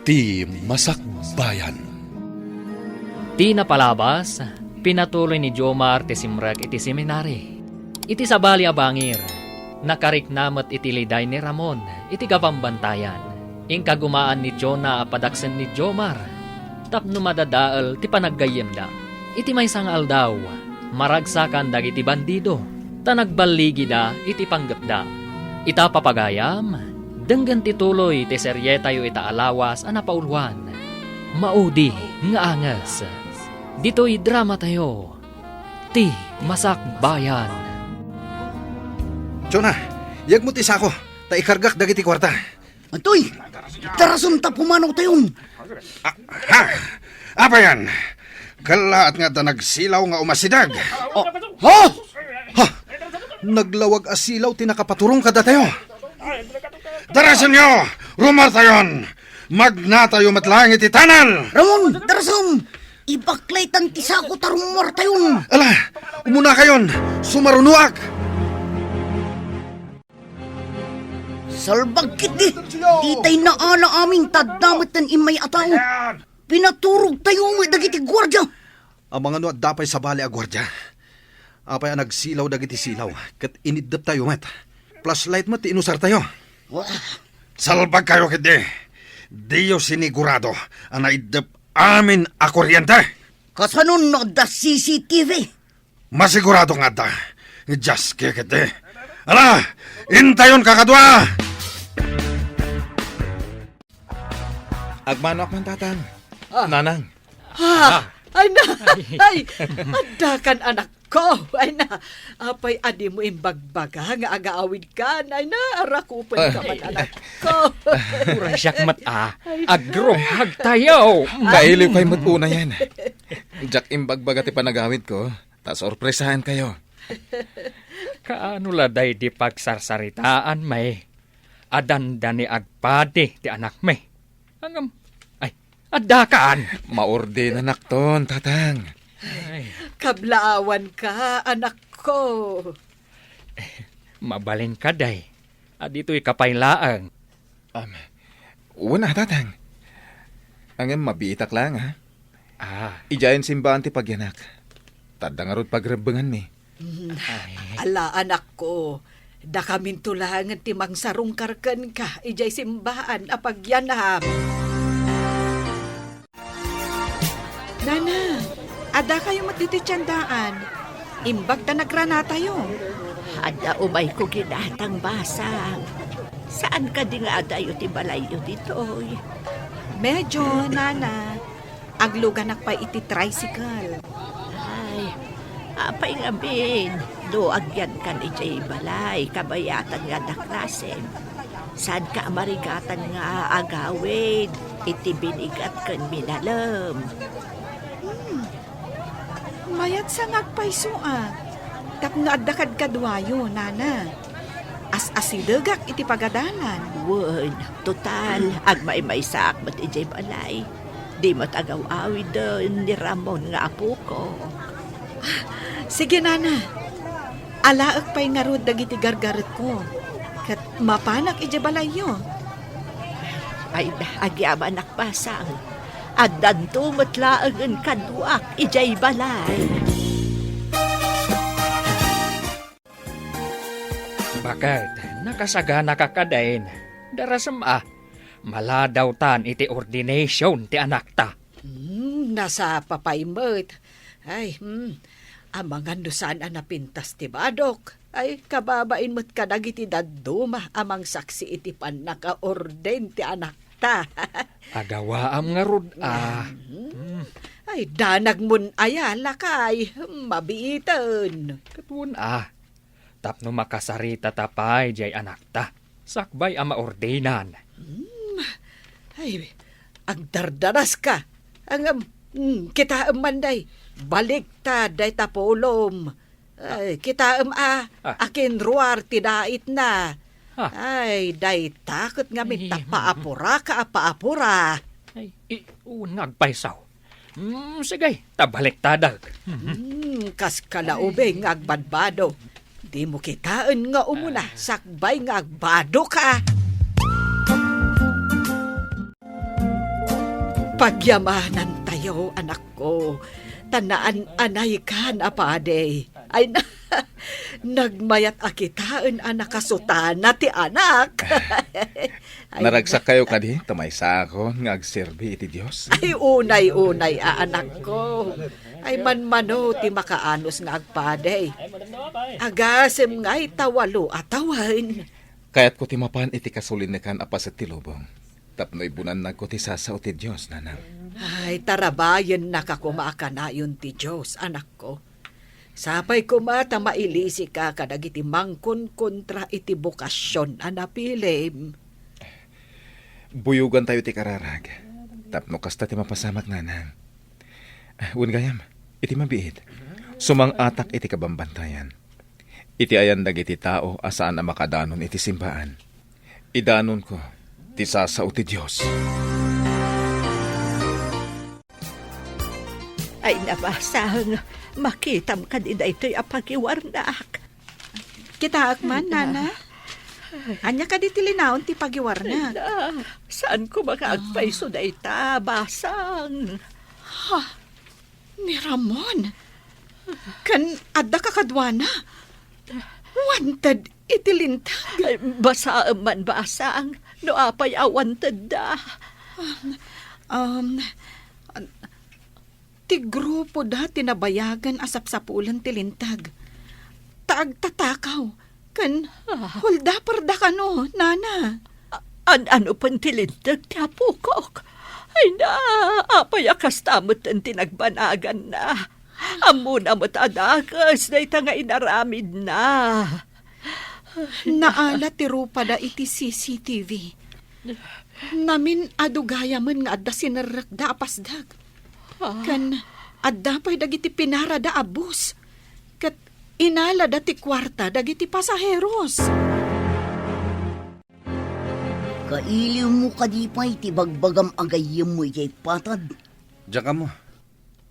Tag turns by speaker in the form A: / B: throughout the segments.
A: Ti Masakbayan.
B: Ti napalabas, pinatuloy ni Jomar ti simrek iti seminary. Iti sabali a bangir, nakariknamet iti liday ni Ramon, iti kapambantayan. Ingkagumaan ni Jonah padaksen ni Jomar. Tapno madadaal ti panaggayem da. Iti maysang aldaw, maragsakan dagiti bandido. Tanagbaligi da iti panggap da. Ita papagayam, denggan tituloy ti serye tayo ita alawas a napaulwan. Maudi nga angas. Dito'y drama tayo. Ti Masakbayan.
C: Jonah, yag mo ti sako. Ta ikargak dagiti kwarta.
D: Antoy, tarasum ta pumanaw tayon.
C: Ha? Apa yan? Kalaat nga ta nagsilaw nga umasidag.
D: Ha?
C: Ha? Naglawag asilaw tinakapaturong kada tayo. Darasan nyo! Rumar tayon! Magna tayo matlang iti tanal!
D: Ramon, tarasum! Ibaklaitan ti sako tarumor tayon.
C: Ala, umuna kayon! Sumarunuak!
D: Salbagkit di! Titay na ala aming tadamit ng imay ataw. Pinaturog tayo may dagiti gwardya.
C: Ang mga nuat dapay sa bali a gwardya. Apay ang nagsilaw dagiti silaw. Kat inidap tayo met. Flashlight mo ti inusar tayo. Salbag kayo kiti. Diyo sinigurado ang naidap amin a kuryente.
D: Kasanon na da CCTV.
C: Masigurado nga da. Just kikiti. Ala, intayon kakadwa!
E: Agmanok man tatang. Nanang.
F: Ay na, ay, adakan anak ko. Ay na, apay adi mo imbagbaga nga agaawid ka. Ay na, arakupan ka man anak ko.
B: Pura siyak agrong hagtayaw.
E: Kailiw kayo matuna yan. Jack imbagbaga ti panagawid ko. Ta sorpresahan kayo.
B: Kaano laday di pagsarsaritaan may. Adanda ni agpadi ti anak may. Hangam, ay, adakaan.
E: Maorde na nakton, tatang.
B: Ay,
F: Kablaawan ka, anak ko.
B: mabalin ka day. Dito'y kapaylaang.
E: Una, tatang. Ang mabiitak lang, ha? Ijayan simbahan ti pagyanak. Tadangarod pagrebengan mi.
F: Ala, anak ko. Da kamin tulangan ti mangsarong karkan ka. Ijay simbahan apagyanam. Nana, ada kayo matititsandaan. Imbag ta nagrana tayo.
G: Ada umay ko ginatang basang. Saan ka di nga adayo ti balayo ditoy?
F: Medyo, nana. Agluganak pa iti tricycle.
G: Ay, apay nga bin. Do agyan kan ijay balay, kabayatan nga dakrasem. Saan ka marigatan nga agawid, iti binigat kan minalam.
F: Mayat sa ngagpaysua. Tapno addakad kadwayo, nana. As-asidagak iti pagadalan.
G: Won, total, agmay-may sa akmat ijay balay. Di matagaw-awid doon ni Ramon nga apo ko.
F: Sige, nana. Alaak pa'y nga rod dagiti gargaret ko. Kat mapanak ijay balayo.
G: Ay, agyaman nakpasang. At danto matlaangan kaduak ijay balay.
B: Bakit? Nakasagana ka kadain. Darasam maladaw tan iti ordination ti anak ta.
F: Nasa papaymot. Ay, amangan dosan napintas ti badok. Ay, kababain mo't kadagiti daduma amang saksi iti pan naka-orden ti anak ta.
B: Agawaam nga rod
F: Ay, danag mun ayala kay mabiitan.
B: Katun tapno makasarita tapay jay anak ta. Sakbay ama ordenan.
F: Ay, agdardaras ka. Ang kita manday. Balik ta day tapolom. Ay, kita akin ruar tidait na. Ay, day takot nga minta paapura ka paapura.
B: Ay, nagpaysaw. Sige, tabalik tadag.
F: Kas kalaube nga agbadbado. Di mo kitaan nga umuna, sakbay nga agbado ka. Pagyamanan tayo, anak ko. Tanaan anay ka na pade. Ay na, nagmayat akitaan anak kasutana ti anak. Ay,
E: Naragsak kayo kadi, tamaysa ako, nga agserbi iti Diyos.
F: Ay, unay-unay, anak ko. Ay, manmano ti makaanos nga agpaday. Agasim nga itawalo atawan.
E: Kaya't ko timapan iti kasulinikan apas at tilubong. Tapno'y bunan na ko ti sasaw ti Diyos, nanang.
F: Ay, tarabayan na kakumaka na yun ti Diyos, anak ko. Sapay kumata mailisi ka kadag iti mangkon kontra iti bukasyon, anapilim.
E: Buyugan tayo ti kararag. Tapno kasta ti mapasamak, nanang. Gayam, iti mabiit. Sumang atak iti kabambantayan. Iti ayan dagiti tao asaan na makadanon iti simbaan. Idanon ko, ti sasaw ti Diyos.
G: Ay nabasang, makitam ka din ito'y apagiwarnak.
H: Kita akman, nana. Anya ka di tilinaon ti pagiwarna.
G: Saan ko makaagpaiso na ita, basang?
H: Ni Ramon. Kan adda ka kadwana. Wanted itilintag.
G: Ay, basa man basang, no apay awanted da.
H: Ti grupo da tinabayagan asapsapulan tilintag. Taag tatakaw. Kan hulda parda ka no, nana.
G: Ano pang tilintag ti apukok? Ay na, apay akastamot ang tinagbanagan na. Amo na mo't adagas na ita nga inaramid na.
H: Naala ti rupa da iti CCTV. Namin adugaya man nga adda sinarak da apasdag. Kan adda pa'y dagiti pinara da abus. Kat inala da ti kwarta dagiti pasaheros.
D: Kailiw mo kadipay, ti bagbagam agayim mo ijay patad.
C: Diyan ka mo.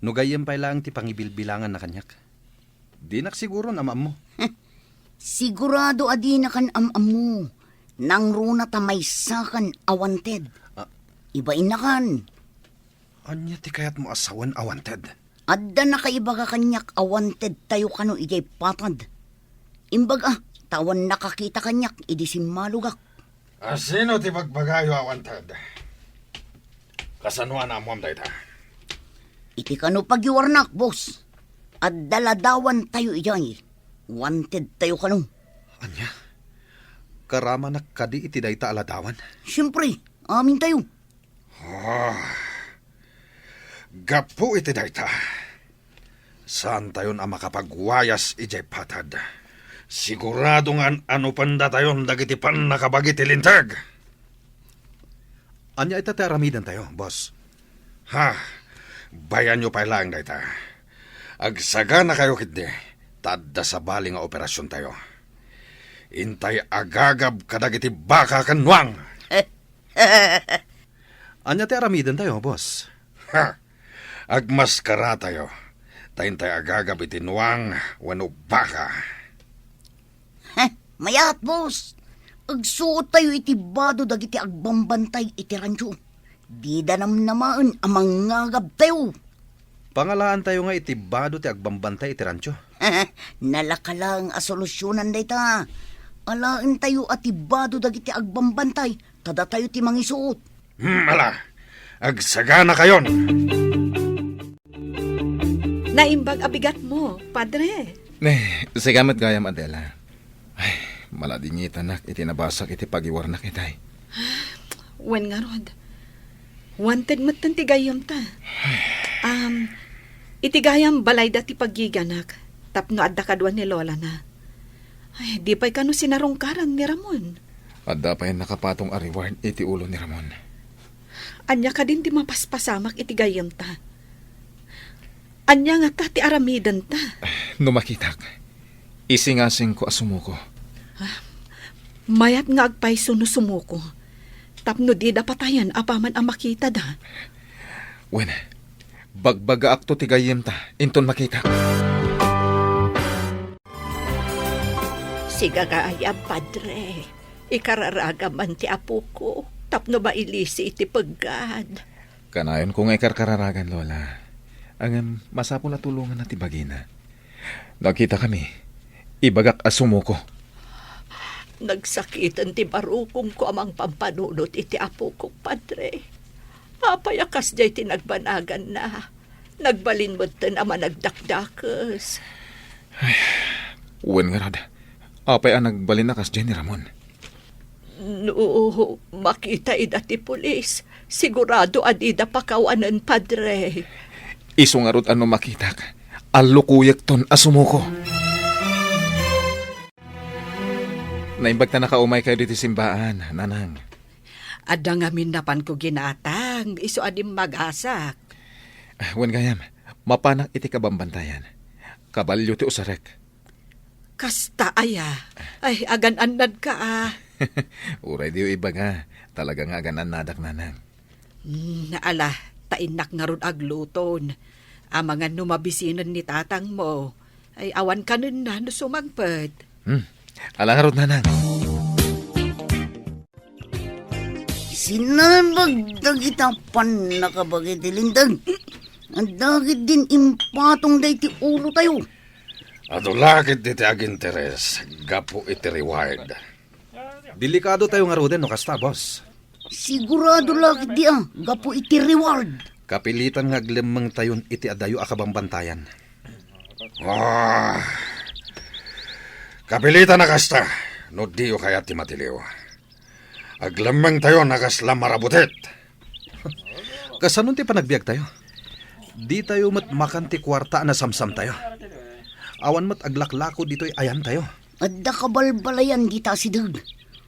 C: Nugayem pa lang ti pangibilbilangan na kanyak. Di siguro na mo.
D: Sigurado adi na kan amam mo. Nang runa tamaysakan awanted. Ibain na kan.
C: Anya ti kayat mo asawan awanted.
D: Adda na kaiba ka kanyak awanted tayo kano ijay patad. Imbaga, tawan nakakita kanyak idi simmalugak.
C: Sino ti bagbagayo awanted? Kasanuan na mo am dayta.
D: Iti kano pagiwarnak, boss. At daladawan tayo ijay. Wanted tayo kano.
C: Anya? Karama na kadi iti dayta aladawan?
D: Siyempre, amin tayo.
C: Gapu iti dayta. Saan tayo na makapagwayas ijay patad? Sigurado nga ano panda tayo dagiti pan nakabagi tilintag. Anya ita aramidan tayo, boss? Bayan nyo pa lang dayta. Agsaga na kayo kitdi. Tadda sa bali nga operasyon tayo. Intay agagab kadagiti baka kanwang. Anya ti aramidan tayo, boss? Agmaskara tayo. Tayintay agagab iti nuwang wano baka.
D: Mayat, boss. Agsuot tayo iti bado dagiti agbambantay iti rancho. Di danam namaan amang ngagab tayo.
C: Pangalaan tayo nga iti bado ti agbambantay iti rancho.
D: Nalakalang asolusyonan dayta. Alaan tayo at ibado dagiti agbambantay. Tada tayo ti mangisuot.
C: Ala, agsagana kayon.
H: Naimbag abigat mo, padre.
E: Sigamat gayam, Adela. Ay, maladingit anak, iti nabasak iti pagiwarnak itay.
H: Wen nga rod. Wanted mo't tan tigayam ta. Itigayam balay dati paggiganak. Tapno adda kadwan ni Lola na. Ay, di pa'y kano sinarungkaran ni Ramon.
E: Adda pa yung nakapatong reward iti ulo ni Ramon.
H: Anya ka din di mapaspasamak itigayam ta. Anya nga ta ti aramidan ta.
E: Numakitak. Isingasing ko asumuko.
H: Mayat nga agpay sumuko. Tapno di dapatayan apaman ang makita da.
E: Wen, bagbaga akto tigayem ta, inton makita.
G: Sigagayam, padre. Ikararaga man ti apo ko. Tapno ba ilisi iti paggad.
E: Kanayon kung ay karkararagan, Lola. Ang masapo na tulungan na tibagina. Nakita kami. Ibagak asumuko.
G: Nagsakitan ti barukong ko amang pampanunot iti apo kong padre. Apayakas jay tinagbanagan na. Nagbalin mo ten ama nagdakdakas.
E: Uwan nga rad. Apay ang nagbalin na kas Jenny Ramon.
G: No, makita ida ti pulis. Sigurado adida pakawanan padre.
E: Iso nga rod ano makita ka. Alukuyak ton asumuko. Naimbag na nakaumay kayo dito simbaan, nanang.
F: Adda nga minapan ko ginatang, iso adim mag-asak.
E: Wan gayam, mapanak iti kabambantayan. Kabalyo ti usarek.
F: Kasta aya. Ay, agan-anad ka ah.
E: Uray diyo iba nga. Talaga nga ganan nadak nanang.
F: Naala, tainak nga ron agluton. Ang mga numabisinan ni tatang mo. Ay, awan ka nun na no sumagpad.
E: Ala nga rod nanang.
D: Sinalbag dagita pan nakabagay ti Lindang. Ang dagit din impatong day ti ulo tayo.
C: Ato lakit iti aginteres, gapo iti reward. Delikado tayo nga roden, no kasta, boss.
D: Sigurado lakit di gapo iti reward.
C: Kapilitan nga aglimang tayon iti adayo akabang bantayan. Ah, kapilitan na kasta, no diyo kaya ti matiliw. Aglamang tayo nakasla marabutet. Kasanon ti panagbiag tayo? Di tayo makanti kwarta na samsam tayo. Awan mat aglaklako dito'y ayan tayo.
D: Adda kabalbalayan kita si Dag.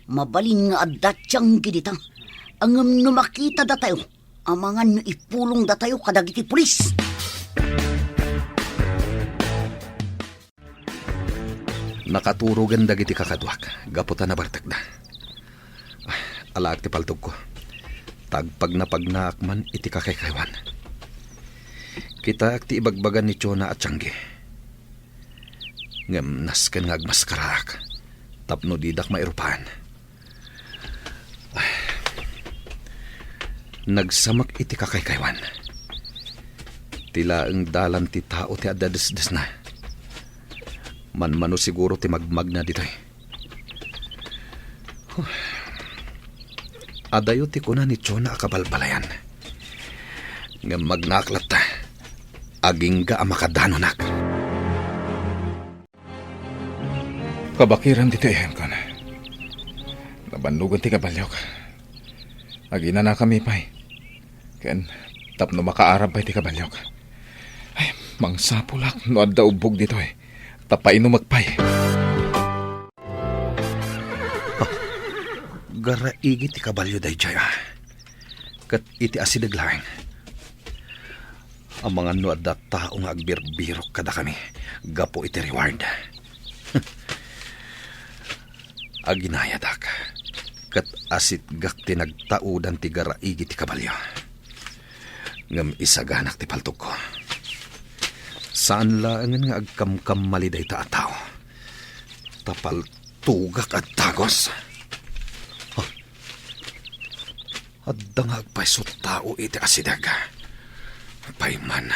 D: Mabalin nga adda tiyang gidita. Ang numakita da tayo. Amangan no ipulong da tayo kadagiti pulis.
C: Nakaturugan dagiti kakadwak. Gaputan na bartak da. Alaak ti paltog ko. Tagpag na pagnaakman iti kakaykayawan. Kita ak ti ibagbagan ni Chona at Tiangge. Ngam nasken nga agmaskararak. Tapno didak mairupahan. Nagsamak iti kakaykayawan. Tila ang dalan ti tao ti adadesdes na. Manmano siguro ti magmag na dito'y. Adayo ti kuna ni Chona akabalbalayan. Ngam magnaklat ta. Aging ga amakadanonak.
E: Kabakiran dito iyan ko na. Nabandugan ti kabalyok. Agina na kami pa'y. Ken tapno makaarab pa'y ti kabalyok. Ay, mangsapulak no adda ubog dito eh. Tapay no magpay.
C: Garaigi ti kabalyo day jaya. Kat iti asidaglaeng. Ang mga no adda tao nga agbirbirok kada kami. Gapo iti reward. Aginayadak. Kat asit gak tinagtaudan ti garaigi ti kabalyo. Ngam isaganak ti paltog ko. Saan laangan nga agkamkam maliday ta ataw. Tapal tugak at tagos. Adda nga agpaisot tao iti asidag. Payman.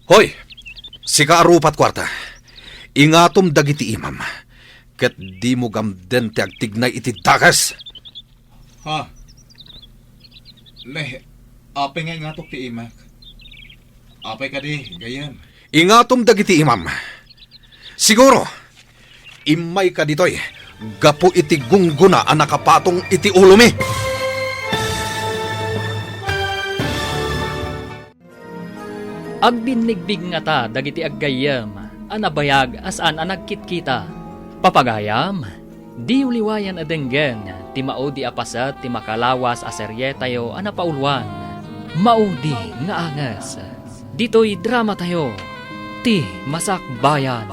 C: Hoy! Sika arupat kwarta. Ingatom dagiti imam. Ket di mo gamden ti agtignay iti dagas.
E: Ha? Leh, apay nga ngatok ti imak. Apay ka di, gayam.
C: Ingatom dagiti imam. Siguro, imay ka ditoy. Gapo iti gungguna ang nakapatong iti ulumi.
B: Agbinigbig nga ta dagiti aggayam, anabayag asaan anagkitkita. Papagayam, di uliwayan adenggen, ti maudi apasat ti makalawas a serye tayo anapaulwan. Maudi nga angas. Dito'y drama tayo, ti Masak Bayan.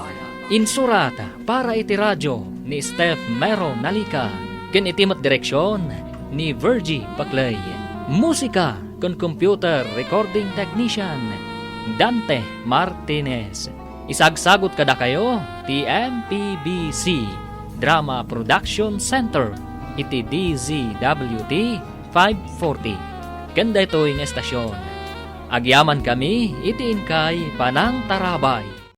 B: Insurata para iti radyo ni Steph Mero Nalika. Ken itimat direksyon ni Virgie Paclay. Musika kon computer recording technician Dante Martinez. Isagsagot kada kayo ti MPBC Drama Production Center iti DZWT 540. Ken daytoy nga estasyon. Agyaman kami, itiin kay Panang Tarabay.